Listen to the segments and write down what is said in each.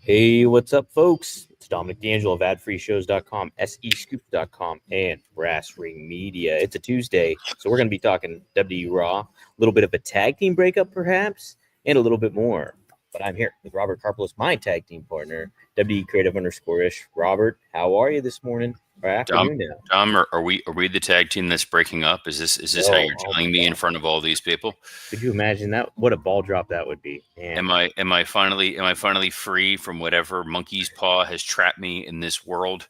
Hey, what's up, folks? It's Dominic D'Angelo of adfreeshows.com, SEScoop.com, and Brass Ring Media. It's a Tuesday, so we're going to be talking WWE Raw, a little bit of a tag team breakup, perhaps, and a little bit more. But I'm here with Robert Karpelos, my tag team partner, WWE Creative _ish. Robert, how are you this morning or Dom, afternoon now? Dom, are we the tag team that's breaking up? Is this how you're Oh my telling me in God. front of all these people? Could you imagine that? What a ball drop that would be, man. Am I finally free from whatever monkey's paw has trapped me in this world?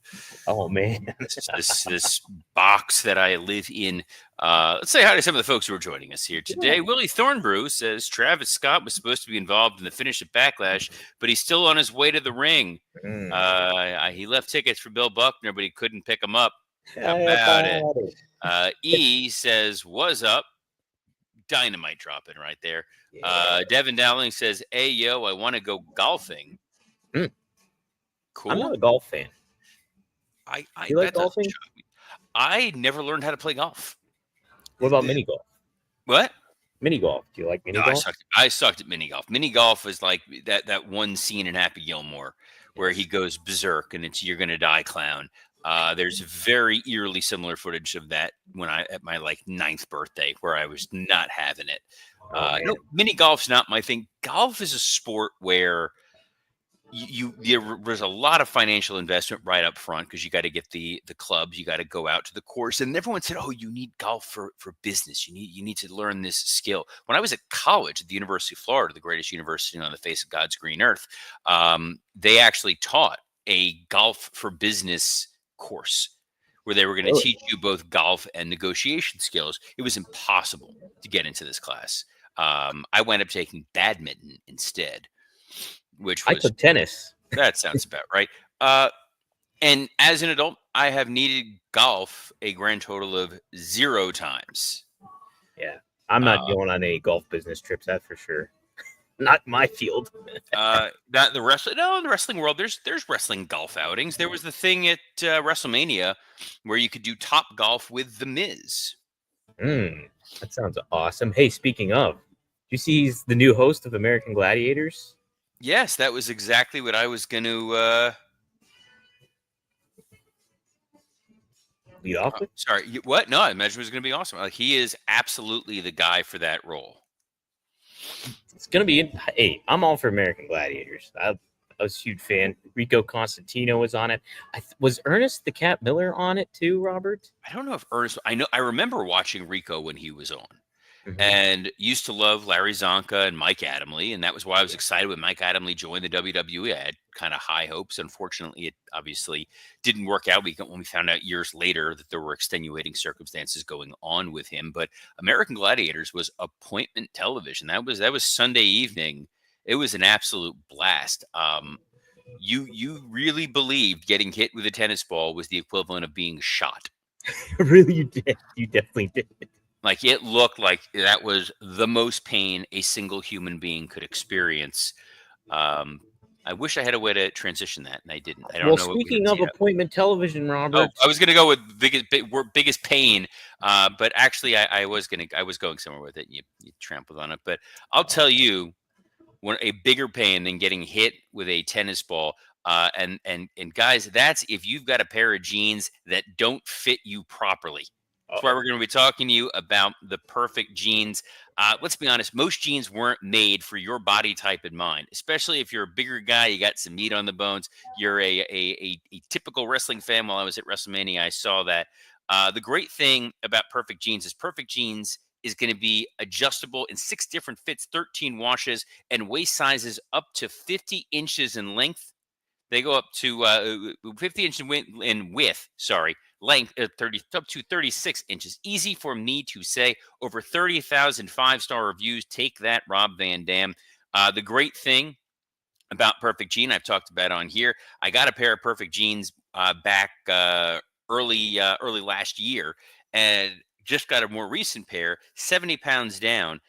Oh, man. This box that I live in. Let's say hi to some of the folks who are joining us here today. Willie Thornbrew says Travis Scott was supposed to be involved in the finish of Backlash, but he's still on his way to the ring. He left tickets for Bill Buckner, but he couldn't pick them up. How about it? E says, "Was up." Dynamite dropping right there. Yeah. Devin Dowling says, "Hey yo, I want to go golfing." I'm Cool. not a golf fan. I You like that doesn't golfing? shock me. I never learned how to play golf. What about mini golf? What? Mini golf. Do you like mini No, golf? I sucked at mini golf. Mini golf is like that one scene in Happy Gilmore where he goes berserk and it's "You're gonna die, clown." There's very eerily similar footage of that when I at my like 9th birthday where I was not having it. Oh man. No, mini golf's not my thing. Golf is a sport where there's a lot of financial investment right up front because you got to get the clubs, you got to go out to the course, and everyone said, "Oh, you need golf for business. You need to learn this skill." When I was at college at the University of Florida, the greatest university on the face of God's green earth, they actually taught a golf for business course where they were going to Really? teach you both golf and negotiation skills. It was impossible to get into this class. I wound up taking badminton instead, which I was took tennis. that sounds about right. And as an adult, I have needed golf a grand total of 0 times. Yeah. I'm Uh, not going on any golf business trips, that's for sure. Not my field. that the wrestling, no, in the wrestling world, there's wrestling golf outings. There was the thing at WrestleMania where you could do Top Golf with the Miz. That sounds awesome. Hey, speaking of, do you see he's the new host of American Gladiators? Yes, that was exactly what I was going to. Lead off with? Sorry, what? No, I imagine it was going to be awesome. He is absolutely the guy for that role. It's gonna be. Hey, I'm all for American Gladiators. I was a huge fan. Rico Constantino was on it. Was Ernest the Cat Miller on it too, Robert? I don't know if Ernest. I remember watching Rico when he was on. Mhm. And used to love Larry Zonka and Mike Adamle, and that was why I was excited when Mike Adamle joined the WWE. I had kind of high hopes. Unfortunately, it obviously didn't work out. When we found out years later that there were extenuating circumstances going on with him. But American Gladiators was appointment television. That was Sunday evening. It was an absolute blast. You really believed getting hit with a tennis ball was the equivalent of being shot. Really, you did. You definitely did. Like it looked like that was the most pain a single human being could experience. I wish I had a way to transition that, and I didn't. I don't Well, know what we're speaking gonna of tee up. appointment television, Oh, Robert. I was gonna go with biggest pain, but actually, I was going somewhere with it. And you trampled on it, but I'll tell you, a bigger pain than getting hit with a tennis ball. And guys, that's if you've got a pair of jeans that don't fit you properly. That's why we're going to be talking to you about the perfect jeans. Let's be honest, most jeans weren't made for your body type in mind, especially if you're a bigger guy, you got some meat on the bones. You're a typical wrestling fan. While I was at WrestleMania, I saw that. The great thing about perfect jeans is going to be adjustable in 6 different fits, 13 washes, and waist sizes up to 50 inches in length. They go up to 50 inches in width, length 30 up to 36 inches. Easy for me to say. Over 30,000 5-star reviews. Take that, Rob Van Dam. The great thing about Perfect Jean, I've talked about on here. I got a pair of Perfect Jeans back early last year, and just got a more recent pair, 70 pounds down.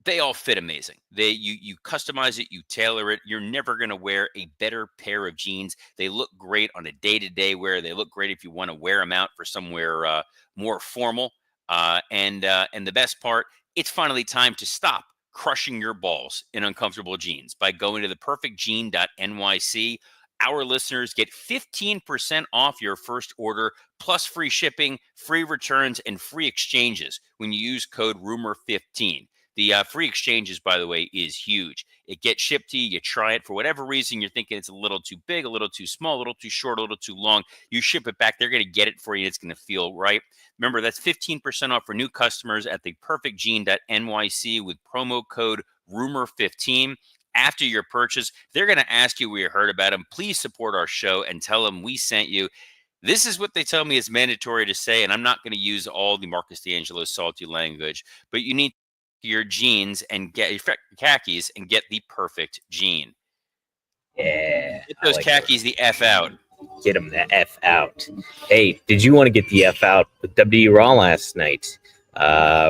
They all fit amazing. You customize it, you tailor it. You're never going to wear a better pair of jeans. They look great on a day-to-day wear. They look great if you want to wear them out for somewhere more formal. And the best part, it's finally time to stop crushing your balls in uncomfortable jeans by going to theperfectjean.nyc. Our listeners get 15% off your first order, plus free shipping, free returns, and free exchanges when you use code RUMOR15. The free exchanges, by the way, is huge. It gets shipped to you. You try it for whatever reason. You're thinking it's a little too big, a little too small, a little too short, a little too long. You ship it back. They're going to get it for you. It's going to feel right. Remember, that's 15% off for new customers at theperfectjean.nyc with promo code RUMOR15. After your purchase, they're going to ask you where you heard about them. Please support our show and tell them we sent you. This is what they tell me is mandatory to say, and I'm not going to use all the Marcus D'Angelo salty language, but you need your jeans and get your khakis and get the perfect jean. Yeah. Get those khakis the F out. Get them the F out. Hey, did you want to get the F out with WWE Raw last night?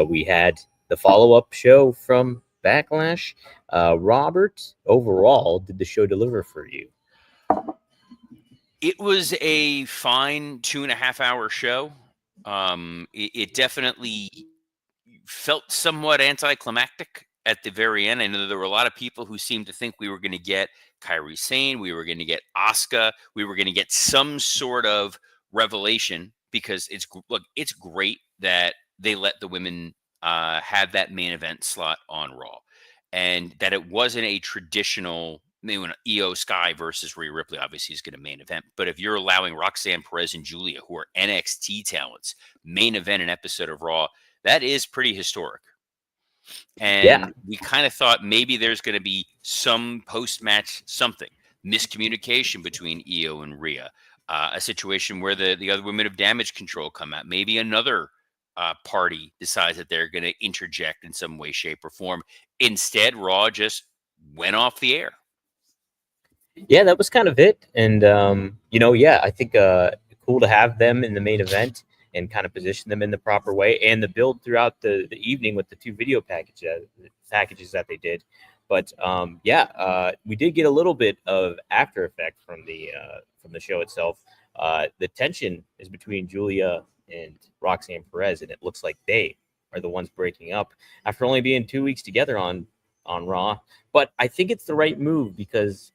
We had the follow-up show from Backlash. Robert, overall, did the show deliver for you? It was a fine 2.5-hour show. It definitely felt somewhat anticlimactic at the very end. I know there were a lot of people who seemed to think we were going to get Kairi Sane, we were going to get Asuka, we were going to get some sort of revelation, because it's great that they let the women have that main event slot on Raw, and that it wasn't a traditional, Io Sky versus Rhea Ripley obviously is going to main event. But if you're allowing Roxanne Perez and Julia, who are NXT talents, main event an episode of Raw, that is pretty historic. And we kind of thought maybe there's going to be some post-match something, miscommunication between Io and Rhea, a situation where the other women of Damage Control come out. Maybe another party decides that they're going to interject in some way, shape, or form. Instead, Raw just went off the air. Yeah, that was kind of it. And, I think cool to have them in the main event and kind of position them in the proper way, and the build throughout the evening with the 2 video packages that they did. But we did get a little bit of after effect from the show itself. The tension is between Julia and Roxanne Perez, and it looks like they are the ones breaking up after only being 2 weeks together on Raw. But I think it's the right move, because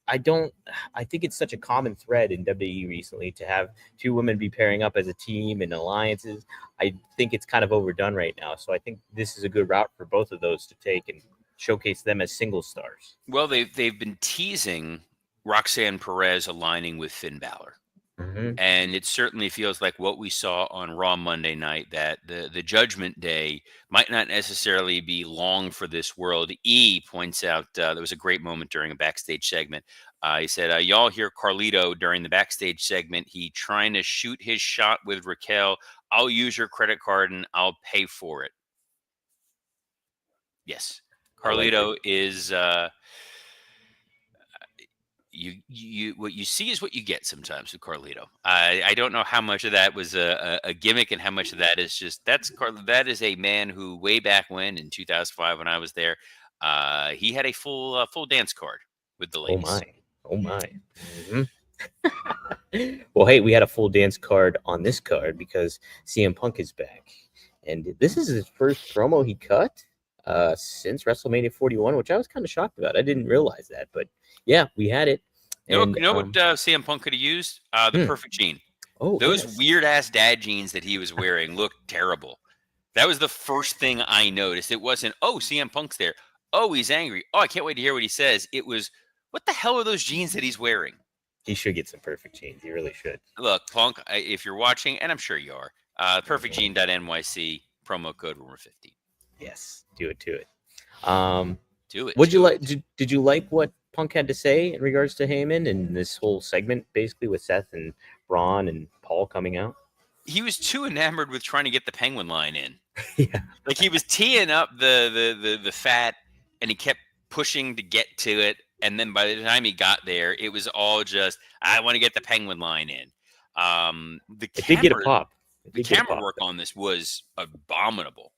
I think it's such a common thread in WWE recently to have 2 women be pairing up as a team and alliances. I think it's kind of overdone right now. So I think this is a good route for both of those to take and showcase them as single stars. Well, they've been teasing Roxanne Perez aligning with Finn Balor. Mm-hmm. And it certainly feels like what we saw on Raw Monday night, that the Judgment Day might not necessarily be long for this world. E points out there was a great moment during a backstage segment. He said, y'all hear Carlito during the backstage segment. He trying to shoot his shot with Raquel. I'll use your credit card and I'll pay for it. Yes. Carlito is... You what you see is what you get sometimes with Carlito. I don't know how much of that was a gimmick and how much of that is just that is a man who way back when in 2005 when I was there, he had a full dance card with the ladies. Oh my. Mm-hmm. Well, hey, we had a full dance card on this card because CM Punk is back, and this is his first promo he cut since WrestleMania 41, which I was kind of shocked about. I didn't realize that, but yeah, we had it. You know what CM Punk could have used? The perfect jean. Oh, those weird ass dad jeans that he was wearing looked terrible. That was the first thing I noticed. It wasn't, oh, CM Punk's there. Oh, he's angry. Oh, I can't wait to hear what he says. It was, what the hell are those jeans that he's wearing? He should get some perfect jeans. He really should. Look, Punk, if you're watching, and I'm sure you are, perfectjean.nyc, promo code RUMOR15. Yes, do it. Do it. Would you like? Did you like what Punk had to say in regards to Heyman and this whole segment, basically with Seth and Braun and Paul coming out? He was too enamored with trying to get the Penguin line in. Yeah, like he was teeing up the fat, and he kept pushing to get to it. And then by the time he got there, it was all just, I want to get the Penguin line in. It did get a pop. The camera work on this was abominable.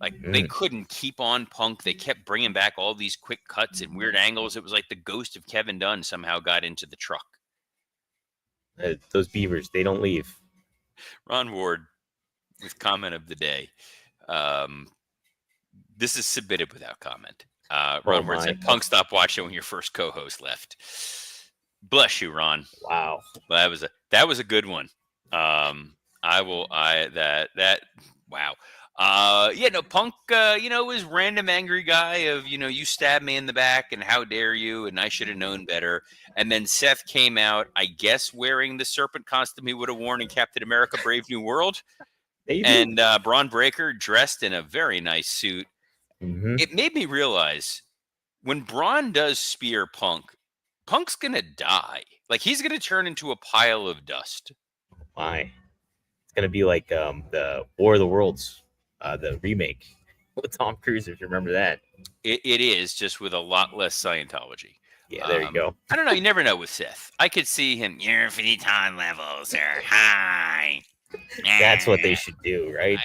Like they couldn't keep on Punk. They kept bringing back all these quick cuts and weird angles. It was like the ghost of Kevin Dunn somehow got into the truck. Those beavers, they don't leave. Ron Ward with comment of the day. This is submitted without comment. Oh Ron Ward my. said, Punk stopped watching when your first co-host left. Bless you, Ron. Wow. Well, that was a good one. Wow. Yeah, no, Punk, was random angry guy of, you stabbed me in the back and how dare you and I should have known better. And then Seth came out, I guess, wearing the serpent costume he would have worn in Captain America: Brave New World. Maybe. And Braun Breaker dressed in a very nice suit. Mm-hmm. It made me realize when Braun does spear Punk's gonna die. Like, he's gonna turn into a pile of dust. Why? It's gonna be like the War of the Worlds, the remake with Tom Cruise. If you remember that. It is, just with a lot less Scientology. Yeah, there you go. I don't know. You never know with Seth. I could see him. Your Phaeton levels are high. That's what they should do, right?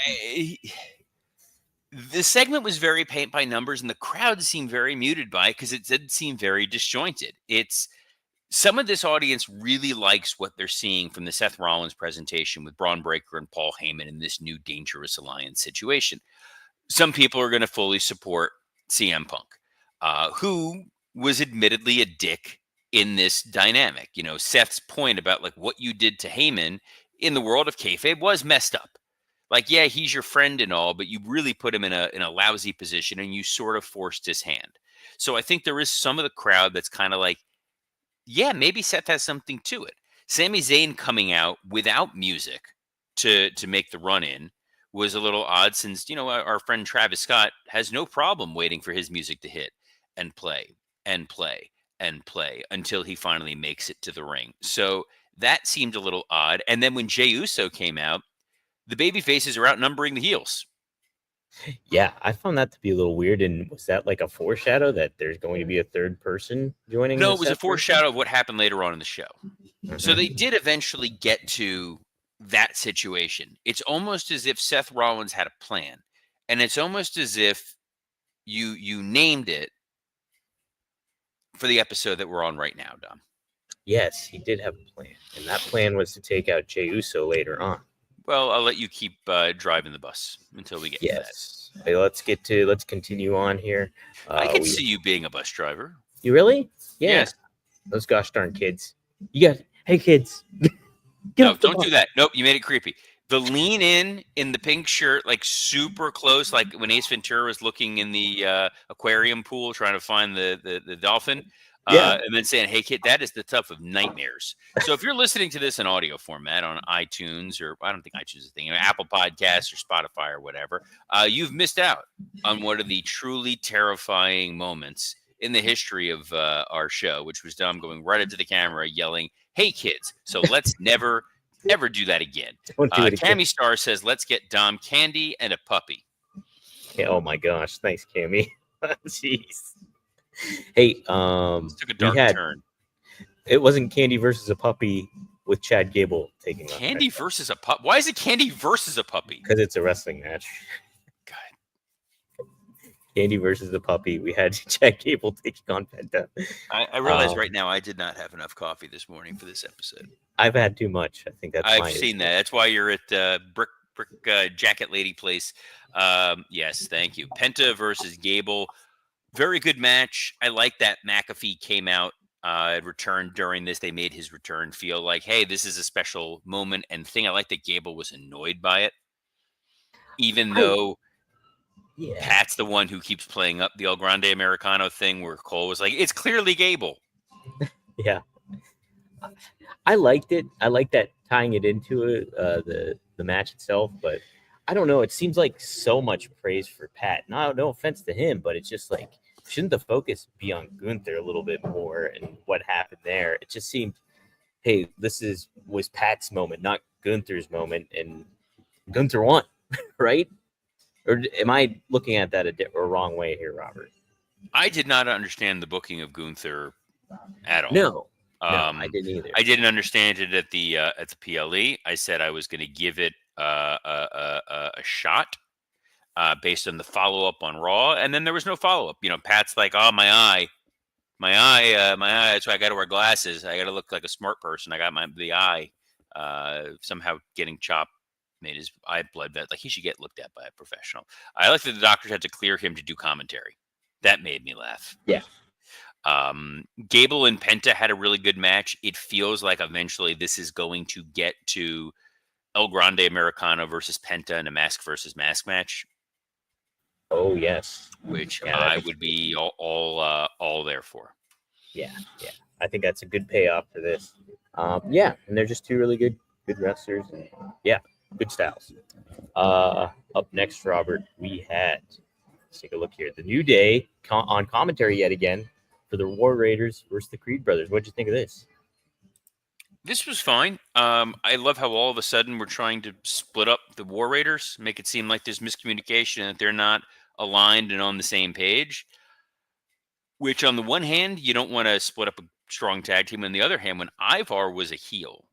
The segment was very paint by numbers, and the crowd seemed very muted by it because it did seem very disjointed. Some of this audience really likes what they're seeing from the Seth Rollins presentation with Braun Breaker and Paul Heyman in this new dangerous alliance situation. Some people are going to fully support CM Punk, who was admittedly a dick in this dynamic. Seth's point about like what you did to Heyman in the world of kayfabe was messed up. Like, yeah, he's your friend and all, but you really put him in a lousy position and you sort of forced his hand. So I think there is some of the crowd that's kind of like, yeah, maybe Seth has something to it. Sami Zayn coming out without music to make the run in was a little odd, since our friend Travis Scott has no problem waiting for his music to hit and play and play and play until he finally makes it to the ring. So that seemed a little odd. And then when Jey Uso came out, the baby faces are outnumbering the heels. Yeah, I found that to be a little weird. And was that like a foreshadow that there's going to be a third person joining? No, it was a foreshadow of what happened later on in the show. Mm-hmm. So they did eventually get to that situation. It's almost as if Seth Rollins had a plan, and it's almost as if you named it for the episode that we're on right now, Dom. Yes, he did have a plan, and that plan was to take out Jey Uso later on. Well, I'll let you keep driving the bus until we get to that. Yes. Hey, let's continue on here. I can see you being a bus driver. You really? Yeah. Yes. Those gosh darn kids. Hey kids. No, don't do that. Nope, you made it creepy. The lean in the pink shirt, like super close, like when Ace Ventura was looking in the aquarium pool trying to find the dolphin. And then saying, "Hey kid, that is the stuff of nightmares." So if you're listening to this in audio format on iTunes, or I don't think iTunes is a thing, Apple Podcasts or Spotify or whatever, you've missed out on one of the truly terrifying moments in the history of our show, which was Dom going right into the camera yelling, "Hey kids!" So let's never ever do that again. Don't do it again. Cammy Star says, "Let's get Dom candy and a puppy." Yeah, oh my gosh, thanks, Cammy. Jeez. Hey, This took a dark turn. It wasn't Candy versus a puppy with Chad Gable taking on Candy versus a puppy. Why is it Candy versus a puppy? Because it's a wrestling match. God. Candy versus the puppy. We had Chad Gable taking on Penta. I realize right now I did not have enough coffee this morning for this episode. I've had too much. I think that's. I've seen that. That's why you're at Brick Jacket Lady Place. Yes, thank you. Penta versus Gable. Very good match. I like that McAfee came out, returned during this. They made his return feel like, hey, this is a special moment and thing. I like that Gable was annoyed by it, even though Pat's the one who keeps playing up the El Grande Americano thing, where Cole was like, it's clearly Gable. Yeah. I liked it. I like that tying it into it, the match itself, but I don't know. It seems like so much praise for Pat. No offense to him, but it's just like, shouldn't the focus be on Gunther a little bit more and what happened there? It just seemed, hey, was Pat's moment, not Gunther's moment, and Gunther won, right? Or am I looking at that a wrong way here, Robert? I did not understand the booking of Gunther at all. No, I didn't either. I didn't understand it at the PLE. I said I was going to give it a shot based on the follow-up on Raw, and then there was no follow-up. Pat's like, oh, my eye, that's why I got to wear glasses. I got to look like a smart person. I got the eye somehow getting chopped made his eye blood vet. Like, he should get looked at by a professional. I like that the doctors had to clear him to do commentary. That made me laugh. Yeah. Gable and Penta had a really good match. It feels like eventually this is going to get to El Grande Americano versus Penta in a mask versus mask match, Oh yes. which Yeah, I that'd be would be all there for. yeah, yeah. I think that's a good payoff for this. Yeah, and they're just two really good wrestlers. And yeah, good styles. Up next, Robert, we had. Let's take a look here. The New Day on commentary yet again for the War Raiders versus the Creed Brothers. What'd you think of this? This was fine. I love how all of a sudden we're trying to split up the War Raiders, make it seem like there's miscommunication and that they're not aligned and on the same page. Which, on the one hand, you don't want to split up a strong tag team. On the other hand, when Ivar was a heel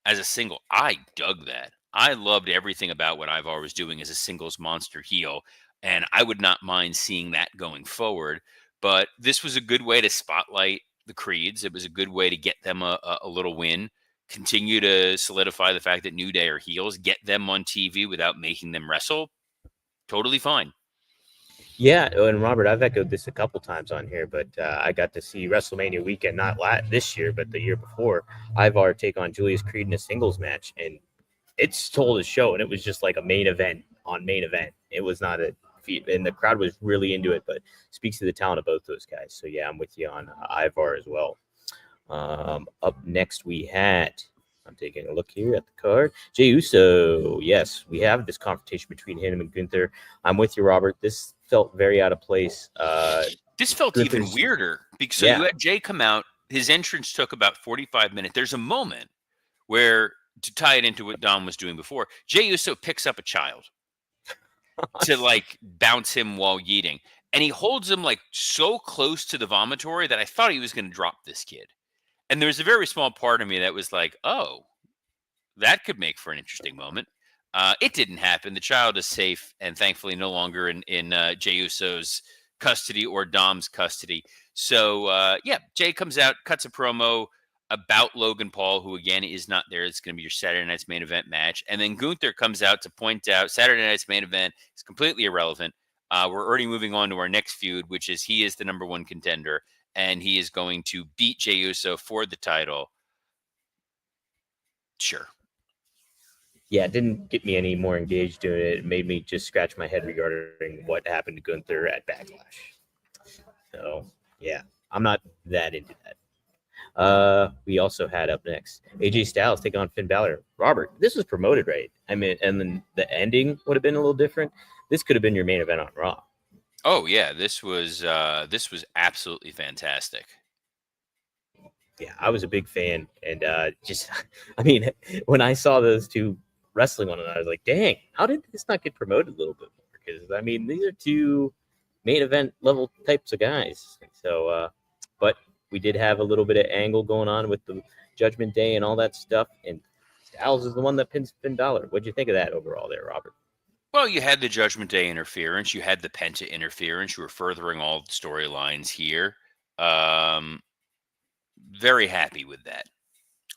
as a single, I dug that. I loved everything about what Ivar was doing as a singles monster heel, and I would not mind seeing that going forward. But this was a good way to spotlight the Creeds. It was a good way to get them a little win. Continue to solidify the fact that New Day are heels. Get them on TV without making them wrestle. Totally fine. Yeah, and Robert, I've echoed this a couple times on here, but I got to see WrestleMania weekend, not this year, but the year before, Ivar take on Julius Creed in a singles match, and it's told a show, and it was just like a main event on main event. It was not a feat, and the crowd was really into it, but speaks to the talent of both those guys. So yeah, I'm with you on Ivar as well. Up next, we had. I'm taking a look here at the card. Jey Uso. Yes, we have this confrontation between him and Gunther. I'm with you, Robert. This felt very out of place. This felt even weirder because so you had Jay come out. His entrance took about 45 minutes. There's a moment where, to tie it into what Dom was doing before, Jey Uso picks up a child to like bounce him while yeeting. And he holds him like so close to the vomitory that I thought he was going to drop this kid. And there was a very small part of me that was like, oh, that could make for an interesting moment. It didn't happen. The child is safe and thankfully no longer in Jey Uso's custody or Dom's custody. So, yeah, Jay comes out, cuts a promo about Logan Paul, who, again, is not there. It's going to be your Saturday night's main event match. And then Gunther comes out to point out Saturday night's main event is completely irrelevant. We're already moving on to our next feud, which is he is the number one contender, and he is going to beat Jey Uso for the title. Sure. Yeah, it didn't get me any more engaged doing it. It made me just scratch my head regarding what happened to Gunther at Backlash. So, yeah, I'm not that into that. We also had up next AJ Styles take on Finn Balor. Robert, this was promoted, right? I mean, and then the ending would have been a little different. This could have been your main event on Raw. Oh yeah, this was absolutely fantastic. Yeah, I was a big fan, and I mean, when I saw those two wrestling one another, I was like, dang, how did this not get promoted a little bit more? Because I mean, these are two main event level types of guys. So, but we did have a little bit of angle going on with the Judgment Day and all that stuff, and Styles is the one that pins Finn Balor. What'd you think of that overall there, Robert? Well, you had the Judgment Day interference. You had the Penta interference. You were furthering all the storylines here. Very happy with that.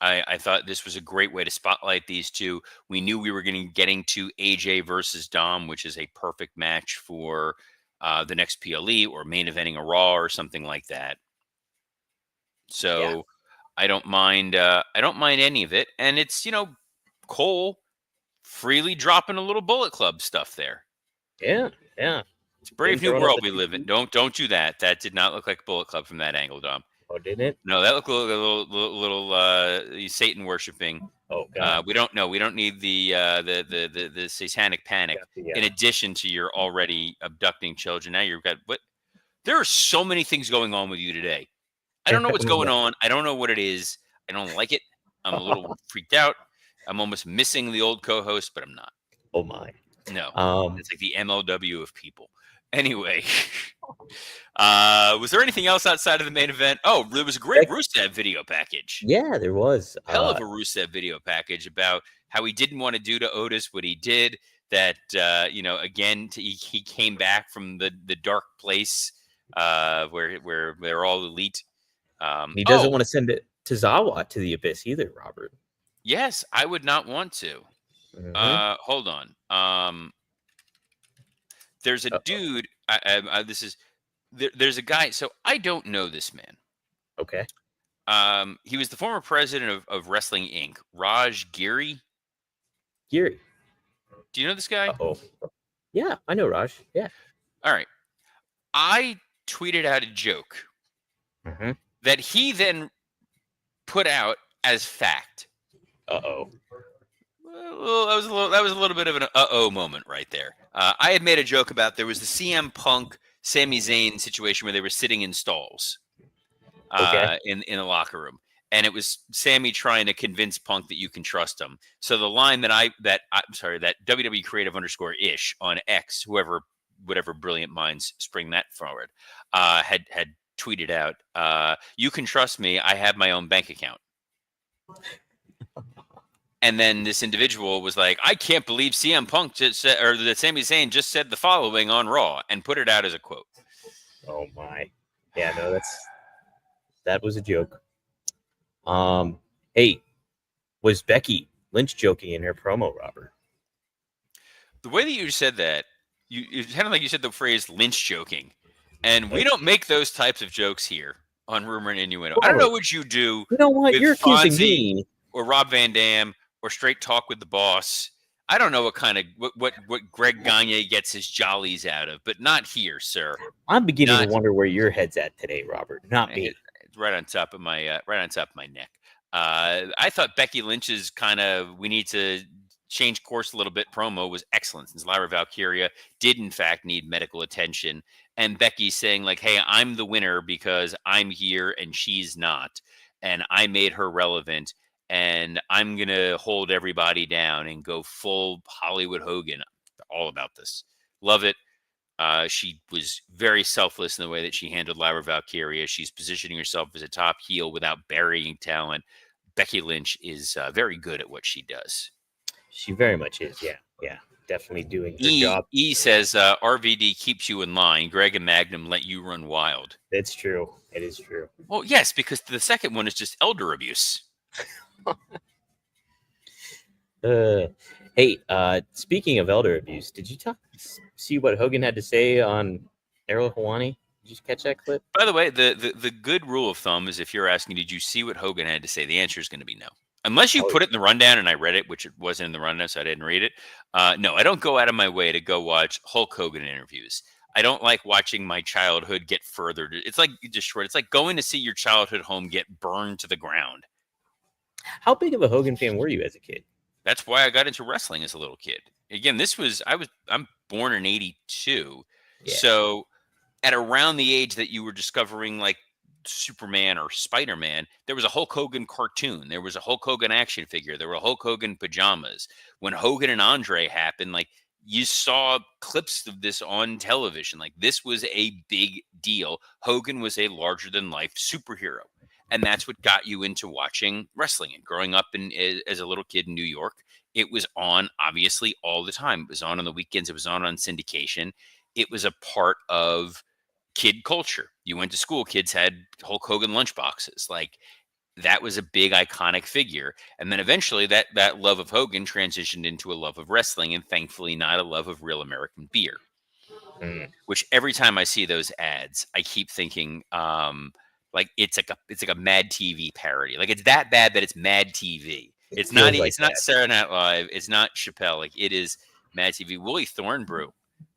I thought this was a great way to spotlight these two. We knew we were getting to AJ versus Dom, which is a perfect match for the next PLE or main eventing a Raw or something like that. So yeah. I don't mind any of it. And it's, Cole freely dropping a little Bullet Club stuff there. Yeah. It's a brave new world we live in. Don't do that. That did not look like Bullet Club from that angle, Dom. Oh, didn't it? No, that looked like a little Satan worshiping. Oh, God. We don't need the satanic panic. Yeah. In addition to your already abducting children, now you've got what? There are so many things going on with you today. I don't know what's going on. I don't know what it is. I don't like it. I'm a little freaked out. I'm almost missing the old co-host, but I'm not. Oh my! No, it's like the MLW of people. Anyway, was there anything else outside of the main event? Oh, there was a great Rusev video package. Yeah, there was. Hell of a Rusev video package about how he didn't want to do to Otis what he did. That, again, he came back from the dark place where they're all elite. He doesn't want to send it to Zawa to the abyss either, Robert. Yes, I would not want to. Hold on. There's a Uh-oh. dude. This is there's a guy. So I don't know this man. Okay. He was the former president of Wrestling Inc. Raj Giri. Geary. Do you know this guy? Uh-oh. Yeah, I know Raj. Yeah. All right. I tweeted out a joke that he then put out as fact. Uh-oh. Well, that was a little bit of an uh-oh moment right there. I had made a joke about there was the CM Punk Sami Zayn situation where they were sitting in stalls Okay. in the locker room, and it was Sammy trying to convince Punk that you can trust him. So the line that WWE creative _ ish on X, whatever brilliant minds spring that forward, had tweeted out, "You can trust me. I have my own bank account." And then this individual was like, "I can't believe CM Punk just said, or that Sami Zayn just said the following on Raw," and put it out as a quote. Oh my. Yeah, no, that was a joke. Hey, was Becky Lynch joking in her promo, Robert? The way that you said that, it sounded like you said the phrase "Lynch joking," and we don't make those types of jokes here on Rumor and Innuendo. I don't know what you do You know what? with You're accusing Fonzie me. or Rob Van Dam or Straight Talk with the Boss. I don't know what kind of what Greg Gagne gets his jollies out of, but not here, sir. I'm beginning to wonder where your head's at today, Robert. Not me. It's right on top of my neck. I thought Becky Lynch's kind of "we need to change course a little bit" promo was excellent, since Lyra Valkyria did in fact need medical attention, and Becky saying like, "Hey, I'm the winner because I'm here and she's not, and I made her relevant, and I'm gonna hold everybody down and go full Hollywood Hogan." All about this. Love it. She was very selfless in the way that she handled Lyra Valkyria. She's positioning herself as a top heel without burying talent. Becky Lynch is very good at what she does. She very much is. Yeah, definitely doing her job. E says RVD keeps you in line. Greg and Magnum let you run wild. It's true. It is true. Well, yes, because the second one is just elder abuse. Hey, speaking of elder abuse, did you see what Hogan had to say on Errol Hawani? Did you catch that clip? By the way, the good rule of thumb is, if you're asking, did you see what Hogan had to say? The answer is going to be no. Unless you put it in the rundown and I read it, which it wasn't in the rundown, so I didn't read it. No, I don't go out of my way to go watch Hulk Hogan interviews. I don't like watching my childhood get furthered. It's like destroyed. It's like going to see your childhood home get burned to the ground. How big of a Hogan fan were you as a kid? That's why I got into wrestling as a little kid. Again, I'm born in '82. Yeah. So at around the age that you were discovering like Superman or Spider-Man, there was a Hulk Hogan cartoon. There was a Hulk Hogan action figure. There were Hulk Hogan pajamas. When Hogan and Andre happened, like, you saw clips of this on television. Like, this was a big deal. Hogan was a larger than life superhero. And that's what got you into watching wrestling. And growing up as a little kid in New York, it was on obviously all the time. It was on the weekends. It was on syndication. It was a part of kid culture. You went to school, kids had Hulk Hogan lunchboxes. Like, that was a big iconic figure. And then eventually that love of Hogan transitioned into a love of wrestling, and thankfully not a love of real American beer. Which every time I see those ads, I keep thinking, like, it's like a Mad TV parody. Like, it's that bad that it's Mad TV. It's not Saturday Night Live. It's not Chappelle. Like, it is Mad TV. Willie Thornbrew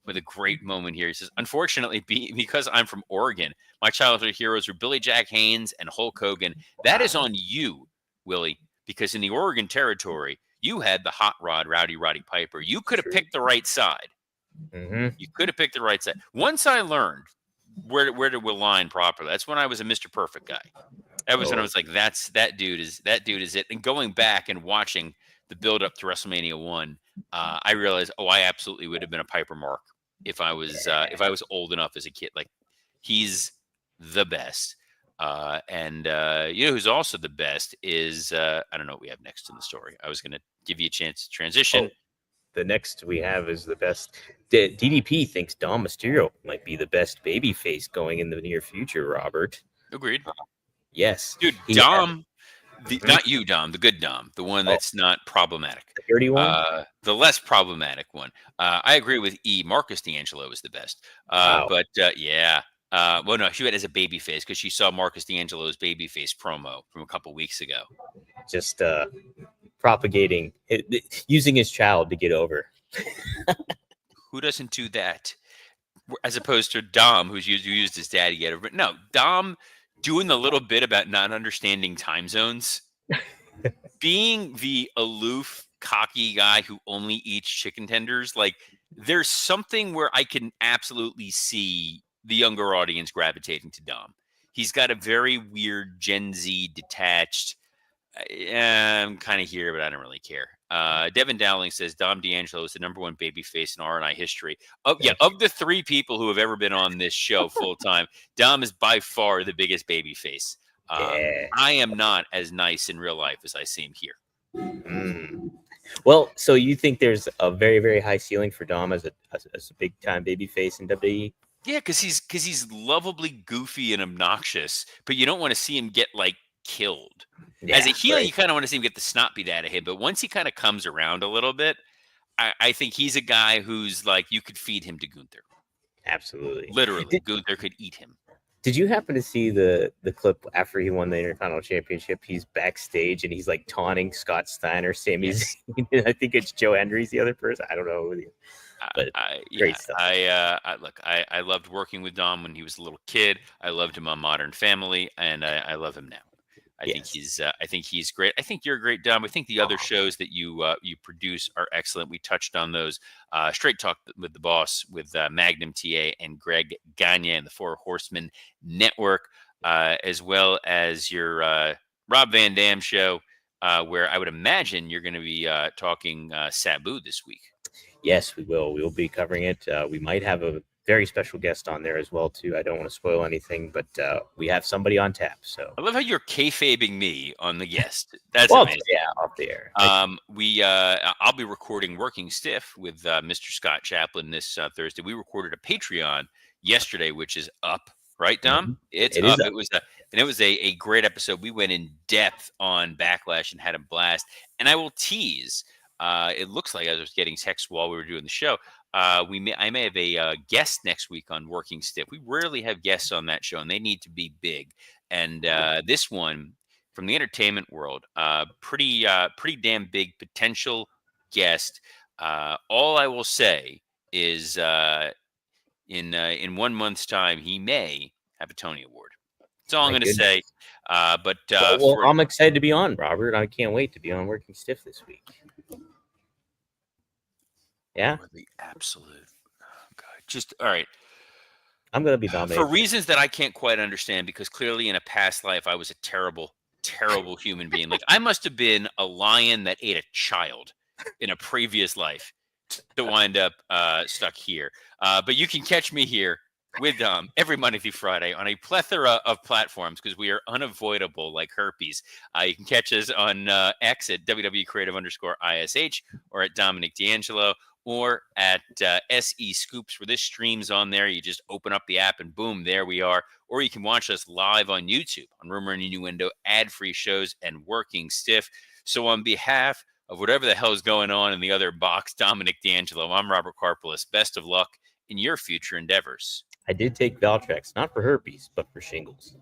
with a great moment here. He says, "Unfortunately, because I'm from Oregon, my childhood heroes were Billy Jack Haynes and Hulk Hogan." That is on you, Willie, because in the Oregon territory, you had the hot rod, Rowdy Roddy Piper. You could have picked the right side. You could have picked the right side. Once I learned where to align properly, that's when I was a Mr. Perfect guy. That was when I was like, that dude is it. And going back and watching the build up to WrestleMania 1, I realized, I absolutely would have been a Piper Mark if I was old enough as a kid. Like, he's the best. And you know who's also the best is I don't know what we have next in the story. I was going to give you a chance to transition. The next we have is the best. DDP thinks Dom Mysterio might be the best babyface going in the near future, Robert. Agreed. Yes. Dude, Dom Not you, Dom, the good Dom, the one Oh, that's not problematic. the dirty one. The less problematic one. I agree with E. Marcus D'Angelo is the best. Wow. But yeah. Well, no, she went as a baby face because she saw Marcus D'Angelo's baby face promo from a couple weeks ago. Just propagating, using his child to get over. Who doesn't do that? As opposed to Dom, who used his dad to get over. No, Dom doing the little bit about not understanding time zones, being the aloof, cocky guy who only eats chicken tenders. Like, there's something where I can absolutely see the younger audience gravitating to Dom. He's got a very weird Gen Z detached. I'm kind of here, but I don't really care. Devin Dowling says Dom D'Angelo is the number one babyface in R&I history. Of the three people who have ever been on this show full time, Dom is by far the biggest babyface. Yeah. I am not as nice in real life as I seem here. Mm. Well, so you think there's a very, very high ceiling for Dom as a big time babyface in WWE? Yeah, because he's lovably goofy and obnoxious, but you don't want to see him get like killed. Yeah, As a heel, right. you kind of want to see him get the snot beat out of him, but once he kind of comes around a little bit, I think he's a guy who's like you could feed him to Gunther. Absolutely. Literally, Gunther could eat him. Did you happen to see the clip after he won the Intercontinental Championship? He's backstage and he's like taunting Scott Steiner, Sami Zayn. I think it's Joe Hendry's the other person. I don't know. But great stuff. I loved working with Dom when he was a little kid. I loved him on Modern Family, and I love him now. I think he's great. I think you're great, Dom. I think the other shows that you produce are excellent. We touched on those. Straight Talk with the Boss with Magnum TA and Greg Gagne and the Four Horsemen Network, as well as your Rob Van Dam show, where I would imagine you're going to be talking Sabu this week. Yes, we will. We will be covering it. We might have a very special guest on there as well, too. I don't want to spoil anything, but we have somebody on tap. So I love how you're kayfabing me on the guest. That's amazing. Yeah, off the air. I'll be recording Working Stiff with Mr. Scott Chaplin this Thursday. We recorded a Patreon yesterday, which is up, right, Dom? Mm-hmm. It's up. It was a great episode. We went in depth on Backlash and had a blast. And I will tease. It looks like I was getting texts while we were doing the show. I may have a guest next week on Working Stiff. We rarely have guests on that show, and they need to be big. And this one from the entertainment world, pretty damn big potential guest. All I will say is, in 1 month's time, he may have a Tony Award. That's all I'm going to say. I'm excited to be on, Robert. I can't wait to be on Working Stiff this week. Yeah. The absolute. Oh God. Just all right. I'm going to be nominated. For reasons that I can't quite understand, because clearly in a past life, I was a terrible, terrible human being. Like I must have been a lion that ate a child in a previous life to wind up stuck here. But you can catch me here with every Monday through Friday on a plethora of platforms because we are unavoidable like herpes. You can catch us on X at WWCreative_ISH or at Dominic D'Angelo or at SE Scoops, where this streams on there. You just open up the app and boom, there we are. Or you can watch us live on YouTube on Rumor and Innuendo, ad-free shows, and Working Stiff. So on behalf of whatever the hell is going on in the other box, Dominic D'Angelo, I'm Robert Karpelis. Best of luck in your future endeavors. I did take Valtrex, not for herpes, but for shingles.